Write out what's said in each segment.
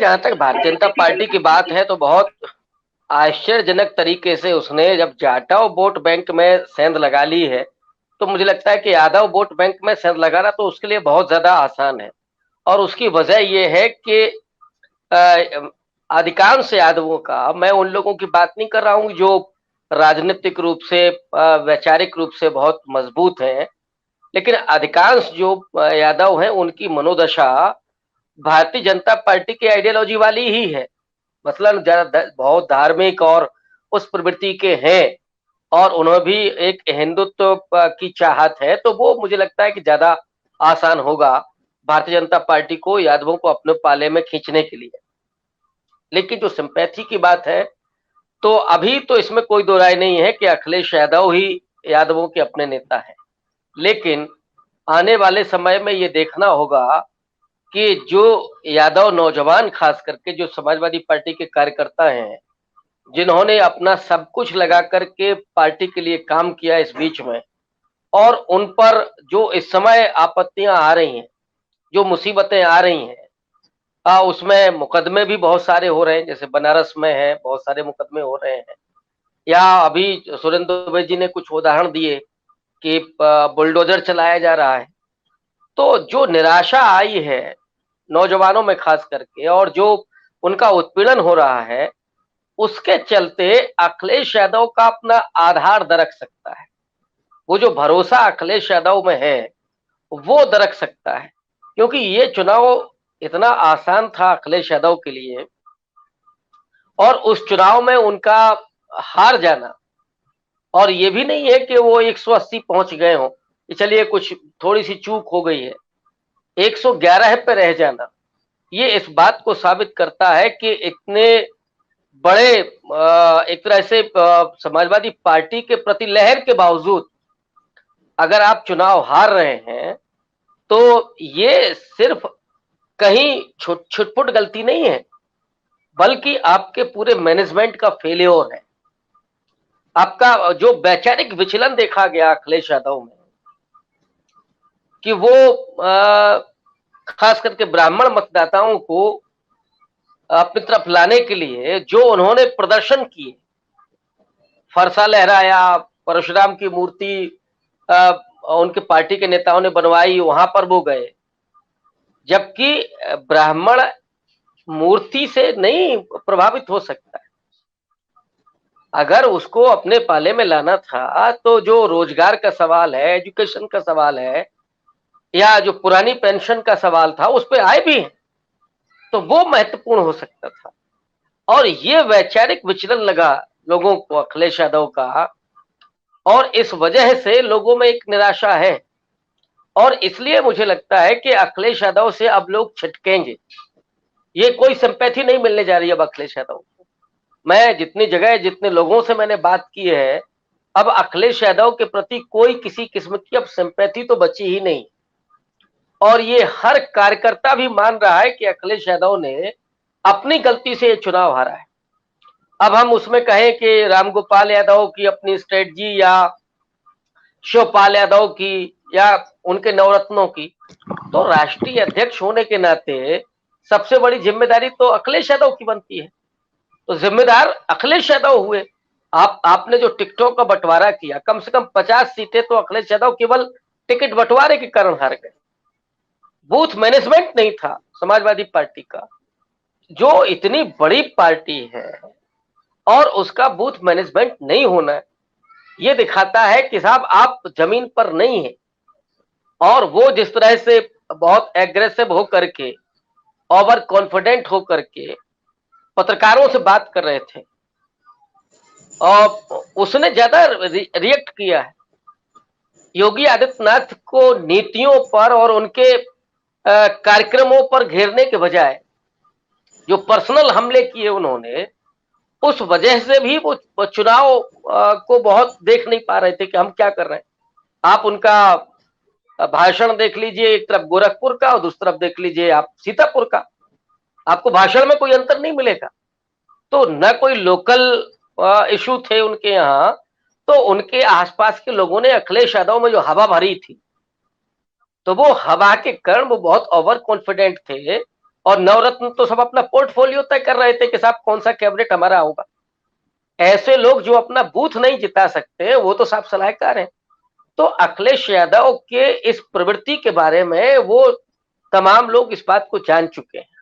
जहां तक भारतीय जनता पार्टी की बात है तो बहुत आश्चर्यजनक तरीके से उसने जब जाटव वोट बैंक में सेंध लगा ली है, तो मुझे लगता है कि यादव वोट बैंक में सेंध लगाना तो उसके लिए बहुत ज्यादा आसान है। और उसकी वजह यह है कि अधिकांश यादवों का, मैं उन लोगों की बात नहीं कर रहा हूं जो राजनीतिक रूप से वैचारिक रूप से बहुत मजबूत हैं, लेकिन अधिकांश जो यादव हैं उनकी मनोदशा भारतीय जनता पार्टी की आइडियोलॉजी वाली ही है। मसलन बहुत धार्मिक और उस प्रवृत्ति के हैं, और उन्हें भी एक हिंदुत्व की चाहत है, तो वो मुझे लगता है कि ज्यादा आसान होगा भारतीय जनता पार्टी को यादवों को अपने पाले में खींचने के लिए। लेकिन जो सिंपैथी की बात है, तो अभी तो इसमें कोई दो राय नहीं है कि अखिलेश यादव ही यादवों के अपने नेता हैं। लेकिन आने वाले समय में ये देखना होगा कि जो यादव नौजवान, खास करके जो समाजवादी पार्टी के कार्यकर्ता हैं, जिन्होंने अपना सब कुछ लगा करके पार्टी के लिए काम किया इस बीच में, और उन पर जो इस समय आपत्तियां आ रही हैं, जो मुसीबतें आ रही हैं, उसमें मुकदमे भी बहुत सारे हो रहे हैं। जैसे बनारस में है, बहुत सारे मुकदमे हो रहे हैं, या अभी सुरेंद्र दुबे जी ने कुछ उदाहरण दिए कि बुलडोजर चलाया जा रहा है। तो जो निराशा आई है नौजवानों में खास करके, और जो उनका उत्पीड़न हो रहा है, उसके चलते अखिलेश यादव का अपना आधार दरक सकता है। वो जो भरोसा अखिलेश यादव में है वो दरक सकता है, क्योंकि ये चुनाव इतना आसान था अखिलेश यादव के लिए, और उस चुनाव में उनका हार जाना, और ये भी नहीं है कि वो 180 पहुंच गए हों, चलिए कुछ थोड़ी सी चूक हो गई है, 111 पे रह जाना, ये इस बात को साबित करता है कि इतने बड़े एक तरह से समाजवादी पार्टी के प्रति लहर के बावजूद अगर आप चुनाव हार रहे हैं, तो ये सिर्फ कहीं छुटपुट गलती नहीं है, बल्कि आपके पूरे मैनेजमेंट का फेलियर है। आपका जो वैचारिक विचलन देखा गया अखिलेश यादव में, कि वो खास करके ब्राह्मण मतदाताओं को अपनी तरफ लाने के लिए जो उन्होंने प्रदर्शन किए, फरसा लहराया, परशुराम की मूर्ति उनके पार्टी के नेताओं ने बनवाई, वहां पर वो गए, जबकि ब्राह्मण मूर्ति से नहीं प्रभावित हो सकता है। अगर उसको अपने पाले में लाना था तो जो रोजगार का सवाल है, एजुकेशन का सवाल है, या जो पुरानी पेंशन का सवाल था, उस पर आए भी हैं, तो वो महत्वपूर्ण हो सकता था। और ये वैचारिक विचलन लगा लोगों को अखिलेश यादव का, और इस वजह से लोगों में एक निराशा है, और इसलिए मुझे लगता है कि अखिलेश यादव से अब लोग छिटकेंगे। ये कोई सिंपैथी नहीं मिलने जा रही है अब अखिलेश यादव को। मैं जितनी जगह जितने लोगों से मैंने बात की है, अब अखिलेश यादव के प्रति कोई किसी किस्म की अब सिंपैथी तो बची ही नहीं, और ये हर कार्यकर्ता भी मान रहा है कि अखिलेश यादव ने अपनी गलती से ये चुनाव हारा है। अब हम उसमें कहें कि रामगोपाल यादव की अपनी स्ट्रेटजी, या शिवपाल यादव की, या उनके नवरत्नों की, तो राष्ट्रीय अध्यक्ष होने के नाते सबसे बड़ी जिम्मेदारी तो अखिलेश यादव की बनती है। तो जिम्मेदार अखिलेश यादव हुए। आपने जो टिकटों का बंटवारा किया, कम से कम 50 सीटें तो अखिलेश यादव केवल टिकट बंटवारे के कारण हार गए। बूथ मैनेजमेंट नहीं था समाजवादी पार्टी का। जो इतनी बड़ी पार्टी है और उसका बूथ मैनेजमेंट नहीं होना, ये दिखाता है कि साहब आप जमीन पर नहीं है। और वो जिस तरह से बहुत एग्रेसिव होकर के, ओवर कॉन्फिडेंट होकर के पत्रकारों से बात कर रहे थे, और उसने ज्यादा रिएक्ट किया है। योगी आदित्यनाथ को नीतियों पर और उनके कार्यक्रमों पर घेरने के बजाय जो पर्सनल हमले किए उन्होंने, उस वजह से भी वो चुनाव को बहुत देख नहीं पा रहे थे कि हम क्या कर रहे हैं। आप उनका भाषण देख लीजिए, एक तरफ गोरखपुर का और दूसरी तरफ देख लीजिए आप सीतापुर का, आपको भाषण में कोई अंतर नहीं मिलेगा। तो न कोई लोकल इशू थे उनके यहाँ, तो उनके आसपास के लोगों ने अखिलेश यादव में जो हवा भरी थी, तो वो हवा के कारण वो बहुत ओवर कॉन्फिडेंट थे और नवरत्न तो सब अपना पोर्टफोलियो तय कर रहे थे कि साहब कौन सा कैबिनेट हमारा होगा। ऐसे लोग जो अपना बूथ नहीं जिता सकते वो तो साहब सलाहकार हैं। तो अखिलेश यादव के इस प्रवृत्ति के बारे में वो तमाम लोग इस बात को जान चुके हैं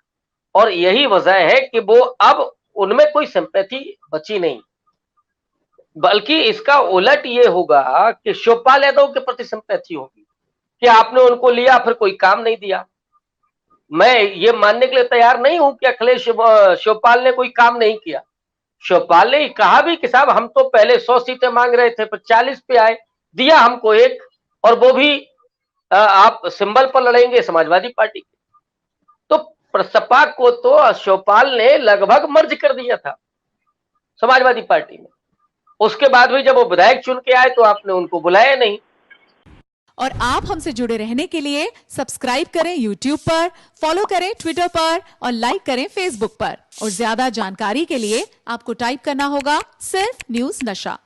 और यही वजह है कि वो अब उनमें कोई सिंपैथी बची नहीं, बल्कि इसका उलट ये होगा कि शिवपाल यादव के प्रति सिंपैथी होगी कि आपने उनको लिया फिर कोई काम नहीं दिया। मैं ये मानने के लिए तैयार नहीं हूं कि अखिलेश शिवपाल ने कोई काम नहीं किया। शिवपाल ने कहा भी कि साहब हम तो पहले 100 सीटें मांग रहे थे, फिर 40 पे आए, दिया हमको एक, और वो भी आप सिंबल पर लड़ेंगे समाजवादी पार्टी के। तो प्रसपा को तो शिवपाल ने लगभग मर्ज कर दिया था समाजवादी पार्टी में। उसके बाद भी जब वो विधायक चुन के आए तो आपने उनको बुलाया नहीं। और आप हमसे जुड़े रहने के लिए सब्सक्राइब करें YouTube पर, फॉलो करें ट्विटर पर और लाइक करें Facebook पर। और ज्यादा जानकारी के लिए आपको टाइप करना होगा सिर्फ न्यूज नशा।